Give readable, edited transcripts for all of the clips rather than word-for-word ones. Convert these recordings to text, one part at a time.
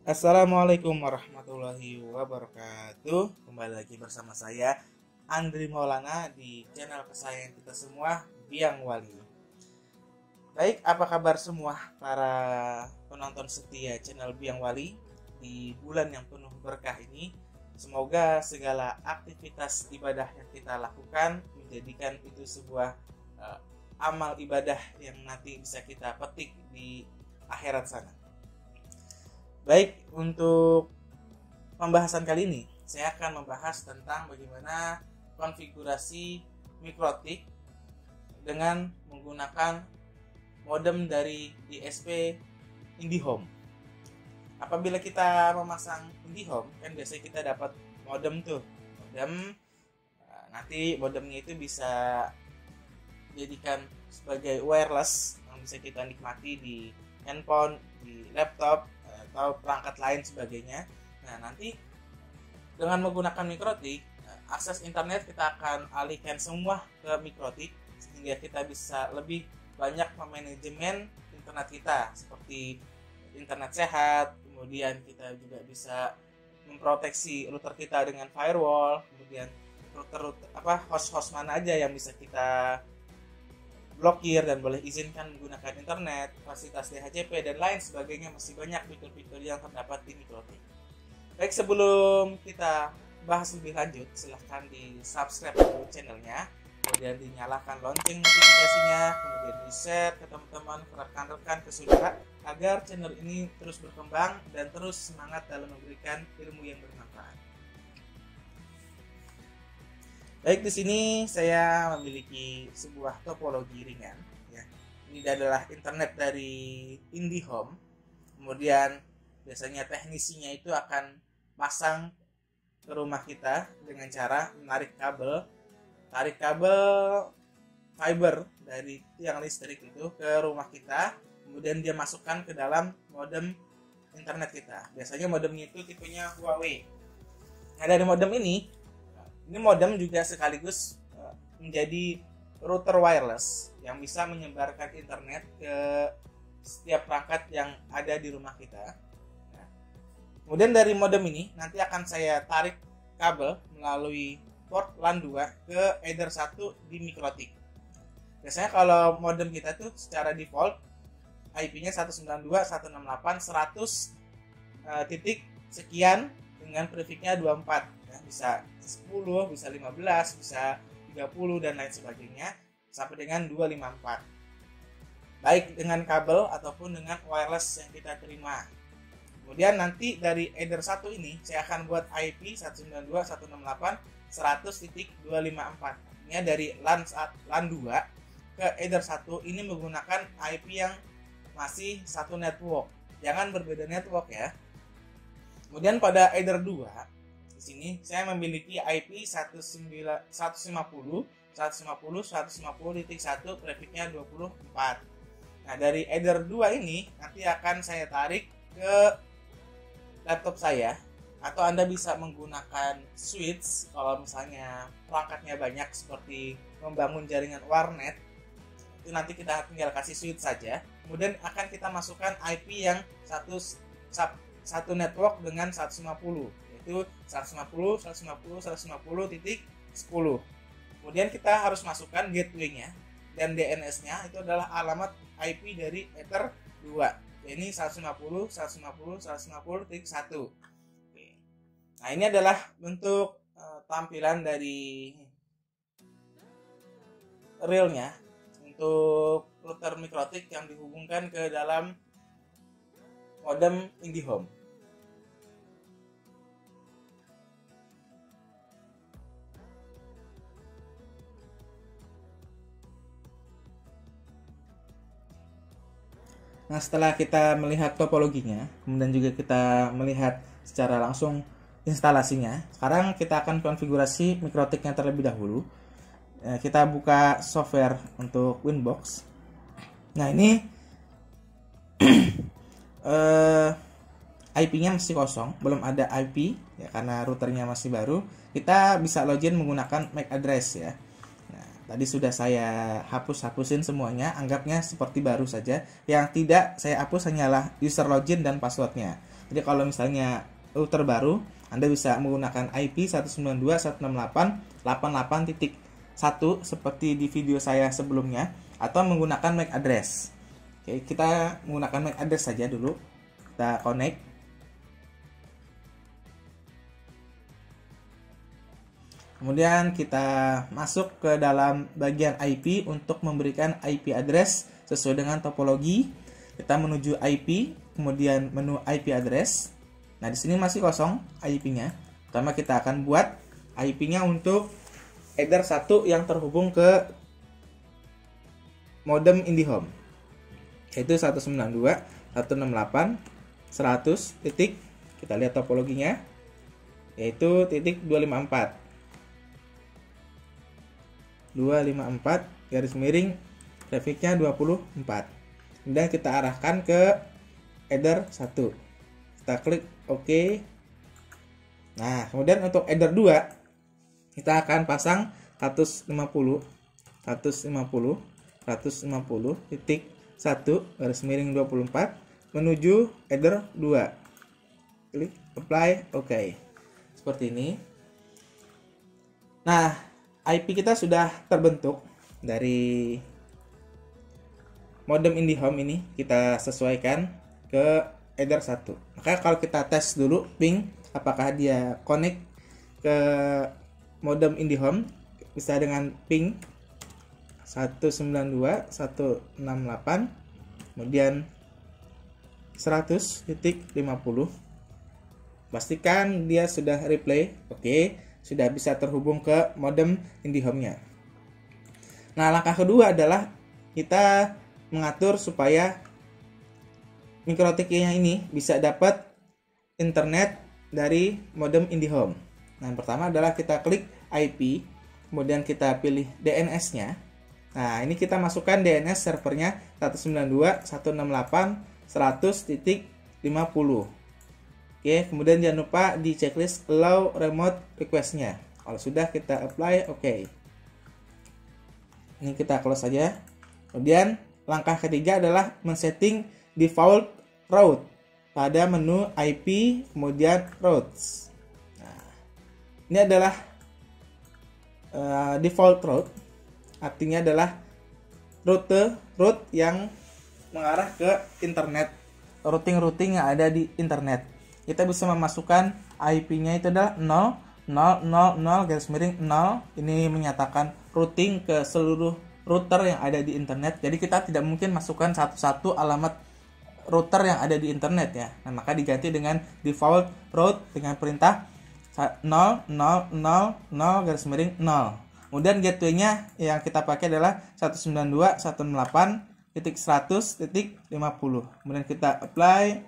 Assalamualaikum warahmatullahi wabarakatuh. Kembali lagi bersama saya Andri Maulana di channel kesayangan kita semua, Biang Wali. Baik, apa kabar semua para penonton setia channel Biang Wali di bulan yang penuh berkah ini? Semoga segala aktivitas ibadah yang kita lakukan menjadikan itu sebuah amal ibadah yang nanti bisa kita petik di akhirat sana. Baik, untuk pembahasan kali ini saya akan membahas tentang bagaimana konfigurasi mikrotik dengan menggunakan modem dari DSP IndiHome. Apabila kita memasang IndiHome, kan biasanya kita dapat modem tuh. Nanti modemnya itu bisa dijadikan sebagai wireless yang bisa kita nikmati di handphone, di laptop, atau perangkat lain sebagainya. Nah, nanti dengan menggunakan mikrotik, akses internet kita akan alihkan semua ke mikrotik sehingga kita bisa lebih banyak memanajemen internet kita, seperti internet sehat. Kemudian kita juga bisa memproteksi router kita dengan firewall. Kemudian host-host mana aja yang bisa kita blokir dan boleh izinkan menggunakan internet, fasilitas DHCP dan lain sebagainya. Masih banyak fitur-fitur yang terdapat di mikrotik. Baik, sebelum kita bahas lebih lanjut, silahkan di subscribe dulu channelnya, kemudian dinyalakan lonceng notifikasinya, kemudian di share ke teman-teman, ke rekan-rekan, ke saudara, agar channel ini terus berkembang dan terus semangat dalam memberikan ilmu yang bermanfaat. Baik, di sini saya memiliki sebuah topologi ringan. Ya. Ini adalah internet dari IndiHome. Kemudian biasanya teknisinya itu akan pasang ke rumah kita dengan cara menarik tarik kabel fiber dari tiang listrik itu ke rumah kita. Kemudian dia masukkan ke dalam modem internet kita. Biasanya modemnya itu tipenya Huawei. Nah, dari modem ini modem juga sekaligus menjadi router wireless yang bisa menyebarkan internet ke setiap perangkat yang ada di rumah kita. Nah, kemudian dari modem ini nanti akan saya tarik kabel melalui port LAN 2 ke header 1 di mikrotik. Biasanya kalau modem kita tuh secara default IP-nya 192.168.100 titik sekian dengan prefixnya 24. Bisa 10, bisa 15, bisa 30 dan lain sebagainya sampai dengan 254. Baik dengan kabel ataupun dengan wireless yang kita terima. Kemudian nanti dari header 1 ini saya akan buat IP 192.168.100.254. Artinya dari LAN 2 ke header 1 ini menggunakan IP yang masih satu network. Jangan berbeda network ya. Kemudian pada header 2 sini saya memiliki IP 150.150.150.1 prefixnya 24. Nah, dari header 2 ini nanti akan saya tarik ke laptop saya, atau Anda bisa menggunakan switch kalau misalnya perangkatnya banyak seperti membangun jaringan warnet. Itu nanti kita tinggal kasih switch saja. Kemudian akan kita masukkan IP yang satu network dengan 150. Itu 150.150.150.10. Kemudian kita harus masukkan gateway-nya dan DNS-nya itu adalah alamat IP dari header 2. Ini 150.150.150.1. Nah, ini adalah bentuk tampilan dari realnya untuk router mikrotik yang dihubungkan ke dalam modem IndiHome. Nah, setelah kita melihat topologinya, kemudian juga kita melihat secara langsung instalasinya, sekarang kita akan konfigurasi mikrotiknya terlebih dahulu. Kita buka software untuk Winbox. Nah, ini IP-nya masih kosong, belum ada IP ya, karena routernya masih baru. Kita bisa login menggunakan MAC address ya. Tadi sudah saya hapusin semuanya, anggapnya seperti baru saja. Yang tidak saya hapus hanyalah user login dan passwordnya. Jadi kalau misalnya router baru, Anda bisa menggunakan IP 192.168.88.1 seperti di video saya sebelumnya, atau menggunakan MAC address. Oke, kita menggunakan MAC address saja dulu. Kita connect. Kemudian kita masuk ke dalam bagian IP untuk memberikan IP address sesuai dengan topologi. Kita menuju IP, kemudian menu IP address. Nah, di sini masih kosong IP-nya. Pertama kita akan buat IP-nya untuk header 1 yang terhubung ke modem IndiHome, yaitu 192.168.100 titik. Kita lihat topologinya, yaitu titik 254 garis miring trafficnya 24. Kemudian kita arahkan ke header 1. Kita klik OK. Nah, kemudian untuk header 2 kita akan pasang 150.150.150 titik 1 garis miring 24 menuju header 2. Klik apply, OK. Seperti ini. Nah, IP kita sudah terbentuk dari modem IndiHome ini. Kita sesuaikan ke header 1. Maka kalau kita tes dulu ping apakah dia connect ke modem IndiHome, bisa dengan ping 192.168 kemudian 100.50. Pastikan dia sudah replay. Oke, sudah bisa terhubung ke modem IndiHome-nya. Nah, langkah kedua adalah kita mengatur supaya MikroTik-nya ini bisa dapat internet dari modem IndiHome. Nah, yang pertama adalah kita klik IP, kemudian kita pilih DNS-nya. Nah, ini kita masukkan DNS servernya 192.168.100.50. Oke, kemudian jangan lupa di checklist allow remote request-nya. Kalau sudah, kita apply, OK. Ini kita close saja. Kemudian langkah ketiga adalah men-setting default route pada menu IP, kemudian routes. Nah, ini adalah default route. Artinya adalah route yang mengarah ke internet, routing yang ada di internet. Kita bisa memasukkan IP-nya itu adalah 0.0.0.0 garis miring 0. Ini menyatakan routing ke seluruh router yang ada di internet. Jadi kita tidak mungkin masukkan satu-satu alamat router yang ada di internet ya. Nah, maka diganti dengan default route dengan perintah 0.0.0.0 garis miring 0. Kemudian gateway-nya yang kita pakai adalah 192.168.100.50. Kemudian kita apply,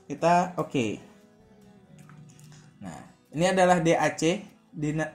kita OK. Nah, ini adalah DAC,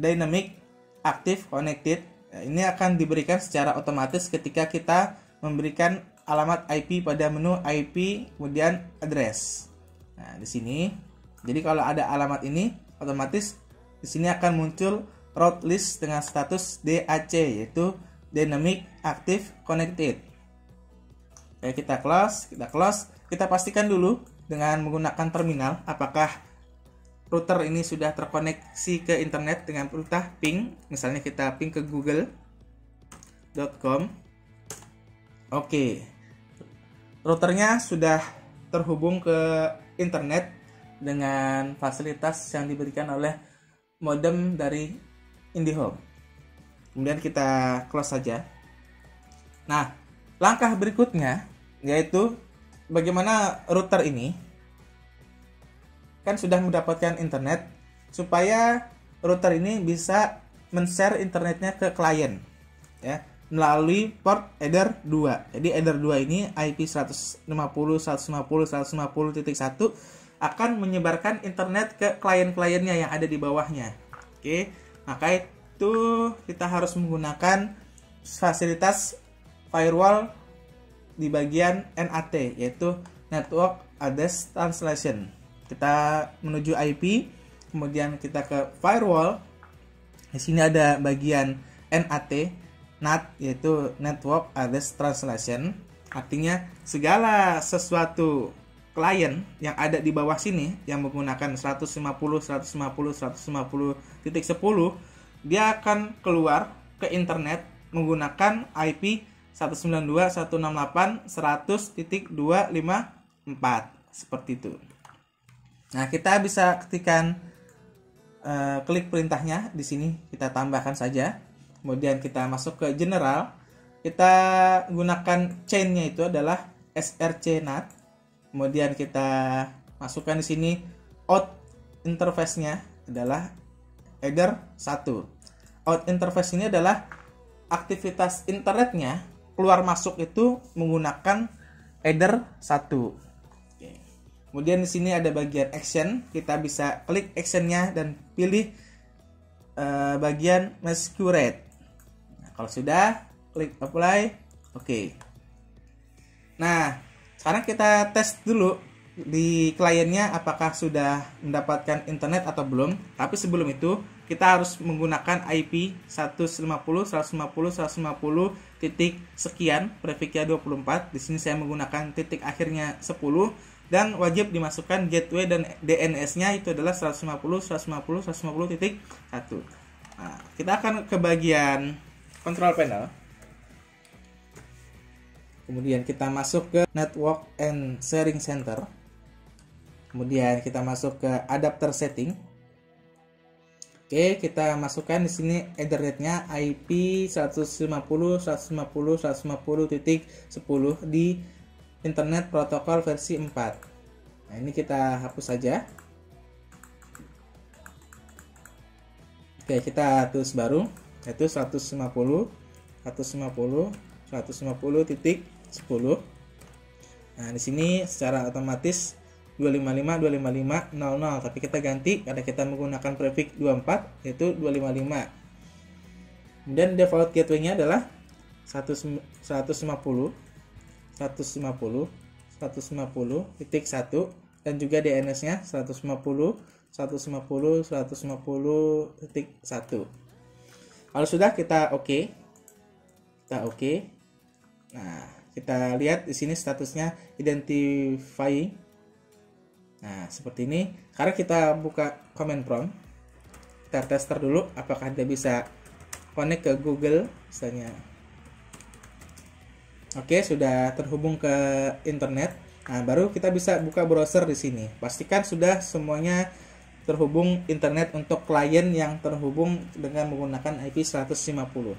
Dynamic Active Connected. Nah, ini akan diberikan secara otomatis ketika kita memberikan alamat IP pada menu IP kemudian address. Nah, di sini. Jadi kalau ada alamat ini, otomatis di sini akan muncul route list dengan status DAC, yaitu Dynamic Active Connected. Oke, kita close. Kita pastikan dulu dengan menggunakan terminal apakah router ini sudah terkoneksi ke internet dengan perintah ping. Misalnya kita ping ke google.com. Oke. Routernya sudah terhubung ke internet dengan fasilitas yang diberikan oleh modem dari IndiHome. Kemudian kita close saja. Nah, langkah berikutnya yaitu bagaimana router ini kan sudah mendapatkan internet, supaya router ini bisa men-share internetnya ke klien ya, melalui port header 2. Jadi header 2 ini IP 150.150.150.1 akan menyebarkan internet ke klien-kliennya yang ada di bawahnya. Oke, maka itu kita harus menggunakan fasilitas firewall di bagian NAT, yaitu Network Address Translation. Kita menuju IP, kemudian kita ke firewall. Di sini ada bagian NAT, yaitu Network Address Translation. Artinya segala sesuatu klien yang ada di bawah sini yang menggunakan 150.150.150.10, dia akan keluar ke internet menggunakan IP 192.168.100.254 seperti itu. Nah, kita bisa ketikkan klik perintahnya di sini, kita tambahkan saja. Kemudian kita masuk ke general. Kita gunakan chain-nya itu adalah src NAT. Kemudian kita masukkan di sini out interface-nya adalah header 1. Out interface ini adalah aktivitas internetnya keluar masuk itu menggunakan header 1. Kemudian di sini ada bagian action, kita bisa klik actionnya dan pilih bagian masquerade. Nah, kalau sudah, klik apply, oke. Nah, sekarang kita tes dulu di kliennya apakah sudah mendapatkan internet atau belum. Tapi sebelum itu kita harus menggunakan IP 150.150.150 titik sekian, prefixnya 24. Di sini saya menggunakan titik akhirnya 10 dan wajib dimasukkan gateway dan DNS-nya itu adalah 150.150.150 titik 1. Nah, kita akan ke bagian control panel. Kemudian kita masuk ke Network and Sharing Center. Kemudian kita masuk ke adapter setting. Oke, kita masukkan di sini Ethernet-nya IP 150.150.150.10 di Internet Protocol versi 4. Nah, ini kita hapus saja. Oke, kita tulis baru yaitu 150.150.150.10. Nah, di sini secara otomatis 255.255.00, tapi kita ganti karena kita menggunakan prefix 24 yaitu 255. Kemudian default gateway-nya adalah 150.150.150.1 dan juga DNS-nya 150.150.150.1. Kalau sudah kita oke. Kita oke. Nah, kita lihat di sini statusnya identifying. Nah, seperti ini. Sekarang kita buka command prompt. Kita tester dulu apakah dia bisa connect ke Google misalnya. Oke, sudah terhubung ke internet. Nah, baru kita bisa buka browser di sini. Pastikan sudah semuanya terhubung internet untuk klien yang terhubung dengan menggunakan IP 150.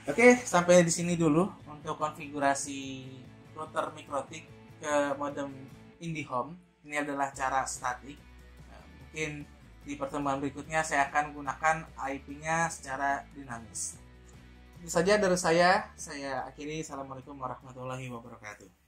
Oke, sampai di sini dulu untuk konfigurasi router Mikrotik ke modem IndiHome. Ini adalah cara statik. Mungkin di pertemuan berikutnya saya akan menggunakan IP-nya secara dinamis. Itu saja dari saya. Saya akhiri. Assalamualaikum warahmatullahi wabarakatuh.